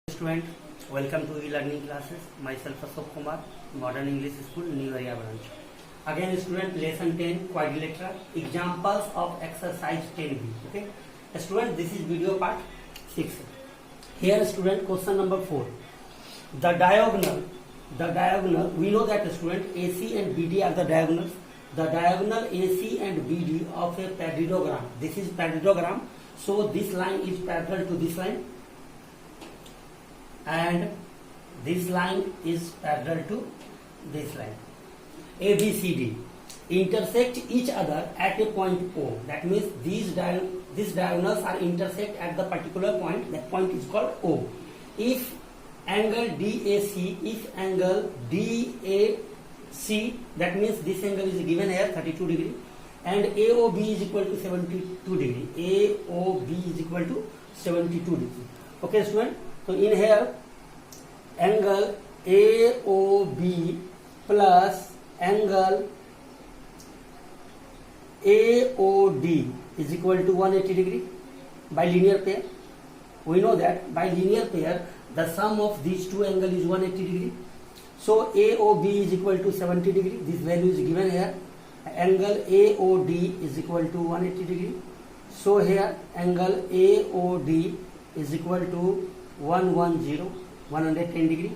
Student, welcome to e-learning classes. Myself Ashok Kumar, Modern English School, New Area branch. Again, student, lesson 10, quadrilateral, examples of exercise 10b. Okay, student, this is video part 6. Here, student, question number 4. The diagonal. We know that student AC and BD are the diagonals. The diagonal AC and BD of a parallelogram. This is parallelogram. So this line is parallel to this line. And this line is parallel to this line. ABCD intersect each other at a point O. That means these diagonals are intersect at the particular point. That point is called O. If angle DAC, that means this angle is given here 32 degree, and AOB is equal to 72 degree. AOB is equal to 72 degree. Okay, student. So in here, angle AOB plus angle AOD is equal to 180 degree by linear pair. We know that by linear pair, the sum of these two angles is 180 degree. So AOB is equal to 70 degree. This value is given here. Angle AOD is equal to 180 degree. So here angle AOD is equal to 110 degree.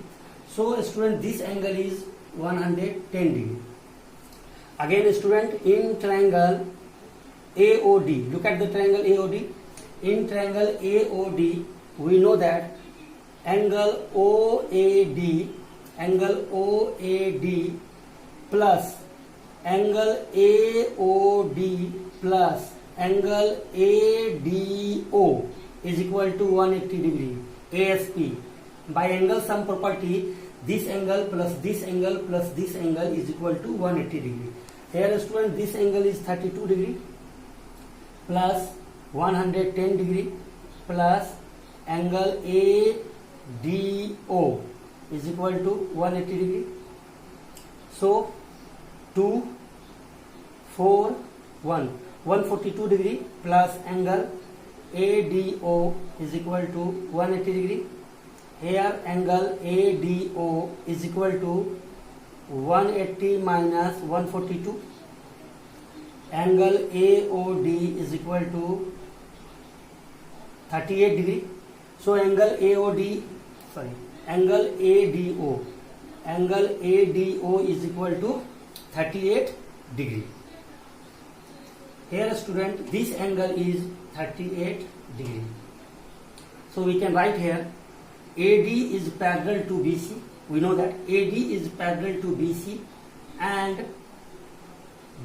So student, this angle is 110 degree. Again student, in triangle AOD, look at the triangle AOD. In triangle AOD, we know that angle OAD plus angle AOD plus angle ADO is equal to 180 degree. ASP. By angle sum property, this angle plus this angle plus this angle is equal to 180 degree. Here student, this angle is 32 degree plus 110 degree plus angle ADO is equal to 180 degree. So 2, 4, 142 degree plus angle ADO is equal to 180 degree. Here angle ADO is equal to 180 minus 142. Angle AOD is equal to 38 degree. So angle ADO is equal to 38 degree. Here student, this angle is 38 degree. So we can write here AD is parallel to BC. We know that AD is parallel to BC and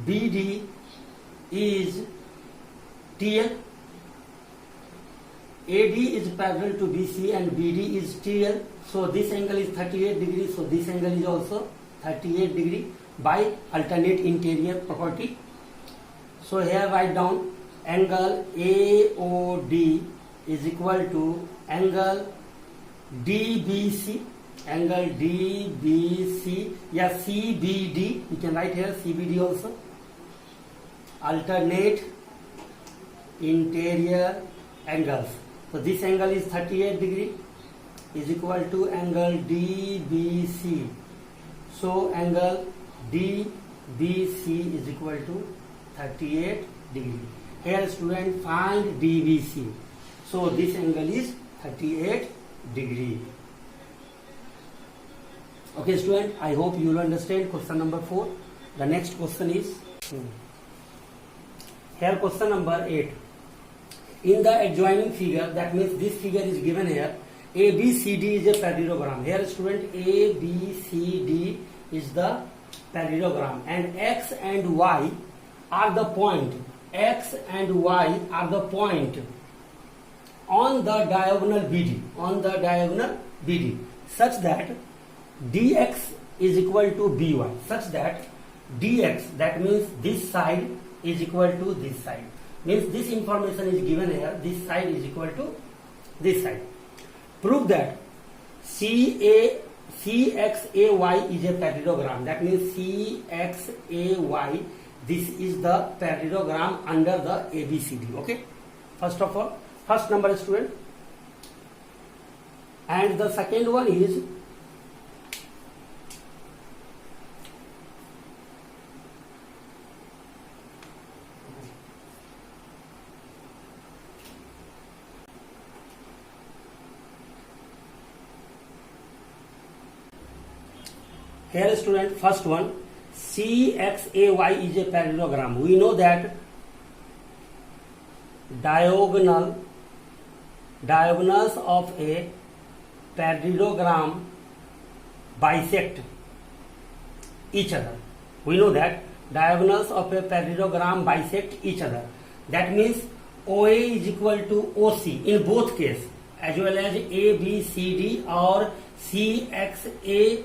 BD is TL. AD is parallel to BC and BD is TL. So this angle is 38 degree. So this angle is also 38 degree by alternate interior property. So here write down angle AOD is equal to angle DBC, CBD, you can write here CBD also, alternate interior angles. So this angle is 38 degree is equal to angle DBC. So angle DBC is equal to 38 degree. Here student, find DBC. So this angle is 38 degree. Okay student, I hope you will understand question number 4. The next question is here question number 8. In the adjoining figure, that means this figure is given here, ABCD is a parallelogram. Here student, ABCD is the parallelogram and X and Y are the point. X and Y are the point on the diagonal BD, such that dx is equal to by, such that dx, that means this side is equal to this side. Means this information is given here, this side is equal to this side. Prove that CXAY is a parallelogram. That means CXAY, this is the parallelogram under the ABCD. Okay. First of all, first number student, and the second one is here student, first one, CXAY is a parallelogram. We know that diagonals of a parallelogram bisect each other. We know that diagonals of a parallelogram bisect each other. That means OA is equal to OC in both cases, as well as ABCD or CXAY.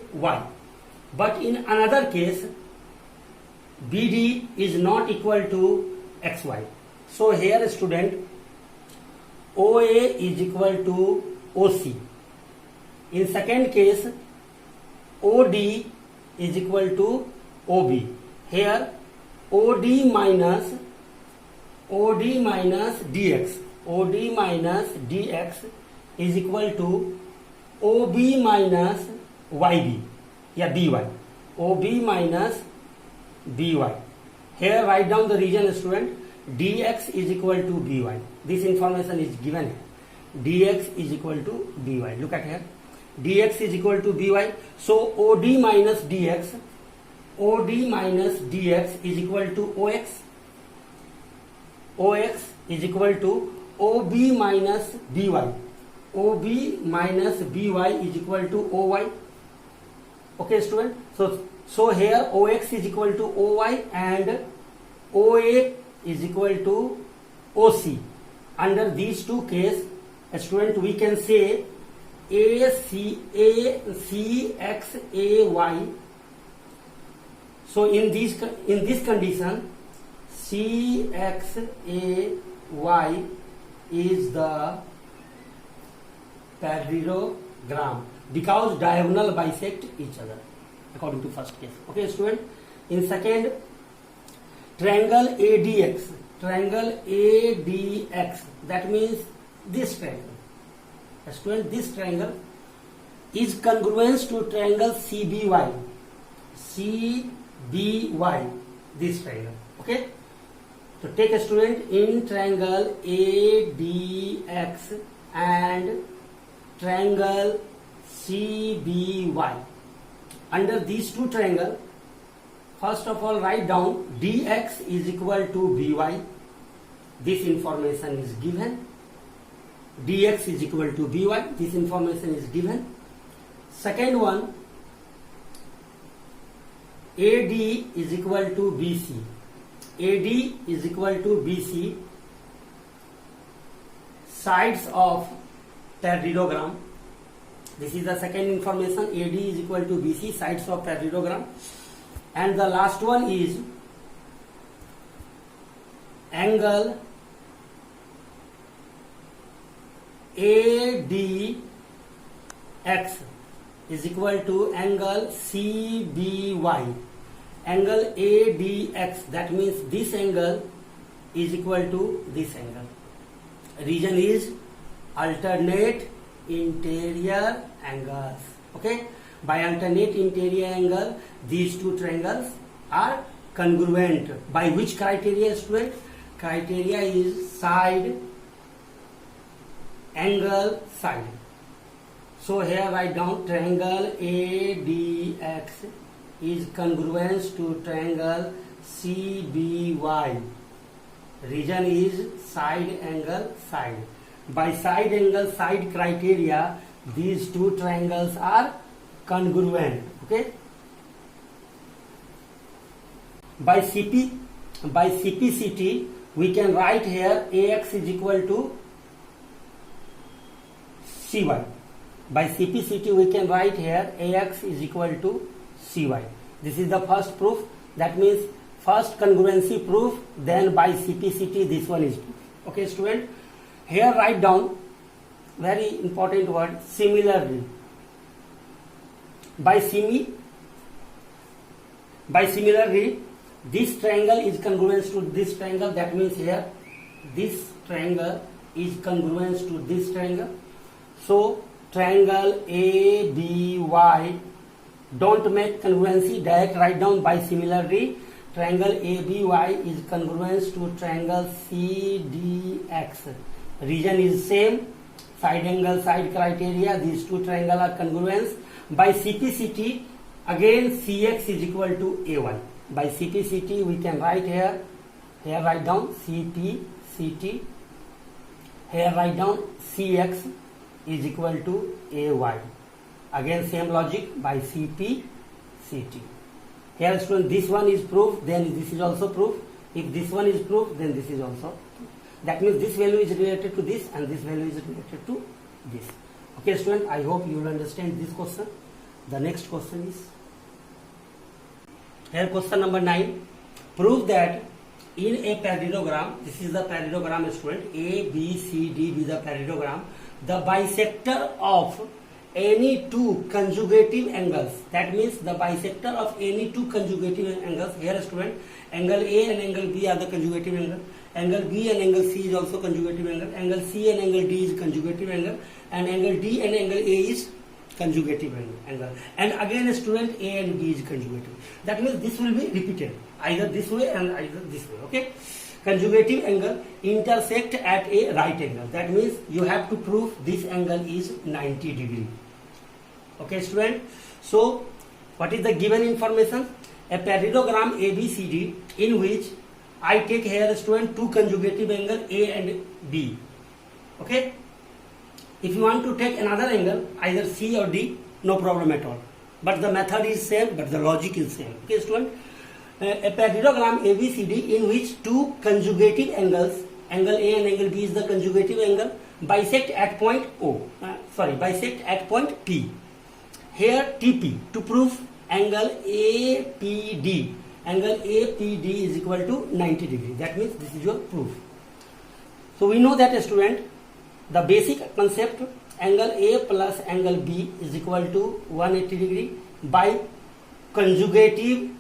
But in another case, BD is not equal to XY. So here student, OA is equal to OC. In second case, OD is equal to OB. Here OD minus DX is equal to OB minus YB. BY. OB minus BY. Here write down the region student. DX is equal to BY. This information is given here. DX is equal to BY. Look at here. DX is equal to BY. So OD minus DX is equal to OX. OX is equal to OB minus BY. OB minus BY is equal to OY. Okay student, so here OX is equal to OY and OA is equal to OC. Under these two cases, student, we can say CXAY. So in this condition, CXAY is the parallelogram because diagonal bisect each other, according to first case. Okay student, in second, triangle ADX, that means this triangle. Student, this triangle is congruent to triangle CBY, this triangle. Okay, so take a student, in triangle ADX and triangle CBY. Under these two triangles, first of all write down DX is equal to BY. This information is given. DX is equal to BY. This information is given. Second one, AD is equal to BC. AD is equal to BC. Sides of parallelogram. This is the second information. AD is equal to BC, sides of parallelogram. And the last one is angle ADX is equal to angle CBY. Angle ADX, that means this angle is equal to this angle. Region is alternate interior angles. Okay, by alternate interior angle, these two triangles are congruent. By which criteria student? Criteria is side, angle, side. So here write down triangle ADX is congruent to triangle CBY. Region is side, angle, side. By side, angle, side criteria, these two triangles are congruent. Okay. By CPCT, we can write here AX is equal to CY. By CPCT, we can write here AX is equal to CY. This is the first proof. That means first congruency proof, then by CPCT this one is proof. Okay student, here write down very important word, similarly. By similarly, this triangle is congruent to this triangle. That means here this triangle is congruent to this triangle. So triangle ABY don't make congruency, direct write down by similarly. Triangle ABY is congruent to triangle CDX. Region is same, side angle, side criteria, these two triangles are congruent. By CPCT, again CX is equal to A1. By CPCT we can write here write down CPCT, here write down CX is equal to AY. Again same logic by CPCT. Here student, this one is proof, then this is also proof. If this one is proof, then this is also proof. That means this value is related to this and this value is related to this. Okay student, I hope you will understand this question. The next question is here question number 9. Prove that in a parallelogram, this is the parallelogram student, A, B, C, D is the parallelogram, the bisector of any two conjugative angles, that means the bisector of any two conjugative angles, here student, angle A and angle B are the conjugative angle, angle B and angle C is also conjugative angle, angle C and angle D is conjugative angle, and angle D and angle A is conjugative angle, and again student, A and B is conjugative. That means this will be repeated either this way and either this way. Okay, conjugative angle intersect at a right angle, that means you have to prove this angle is 90 degree. Okay student, so what is the given information? A parallelogram ABCD in which I take here student two conjugative angle A and B. Okay, if you want to take another angle either C or D, no problem at all, but the method is same but the logic is same. Okay student, a parallelogram ABCD in which two conjugative angles, angle A and angle B is the conjugative angle, bisect at point bisect at point P. Here TP, to prove angle APD, angle APD is equal to 90 degree. That means this is your proof. So we know that student, the basic concept, angle A plus angle B is equal to 180 degree by conjugative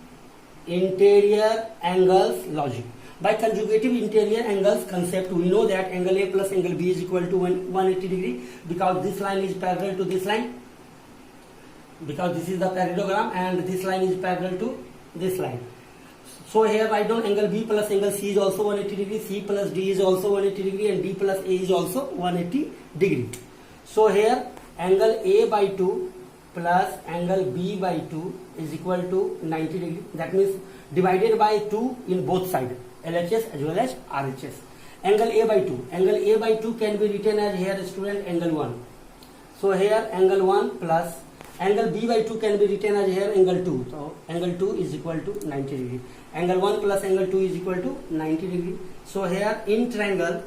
interior angles logic. By conjugative interior angles concept, we know that angle A plus angle B is equal to 180 degree because this line is parallel to this line, because this is the parallelogram and this line is parallel to this line. So here write down angle B plus angle C is also 180 degree, C plus D is also 180 degree, and D plus A is also 180 degree. So here angle A by 2 plus angle B by 2 is equal to 90 degree. That means divided by 2 in both sides, LHS as well as RHS. Angle A by 2. Angle A by 2 can be written as here student angle 1. So here angle 1 plus angle B by 2 can be written as here angle 2. So angle 2 is equal to 90 degree. Angle 1 plus angle 2 is equal to 90 degree. So here in triangle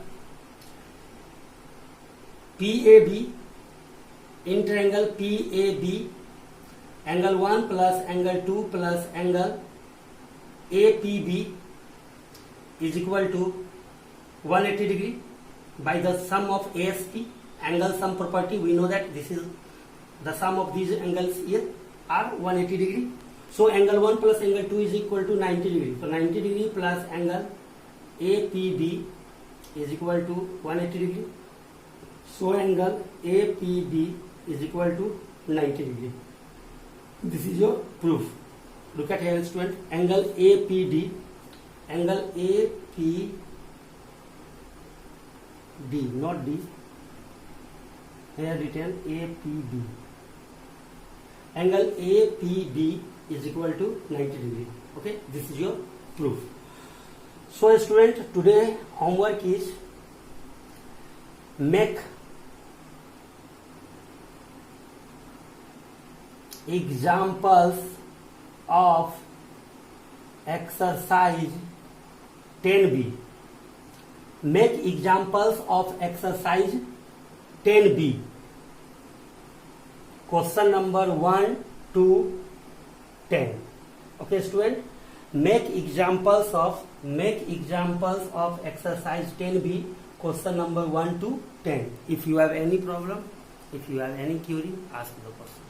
PAB, in triangle PAB, angle 1 plus angle 2 plus angle APB is equal to 180 degree by the sum of ASP, angle sum property. We know that this is the sum of these angles here are 180 degree. So angle 1 plus angle 2 is equal to 90 degree. So 90 degree plus angle APB is equal to 180 degree. So angle APB is equal to 90 degree. This is your proof. Look at here student, angle APD, angle APD, not D, here written APB. Angle APB is equal to 90 degree. Okay, this is your proof. So student, today homework is make examples of exercise 10B. Make examples of exercise 10B. Question number 1 to 10. Okay student, make examples of exercise 10B, question number 1 to 10. If you have any problem, if you have any query, ask the question.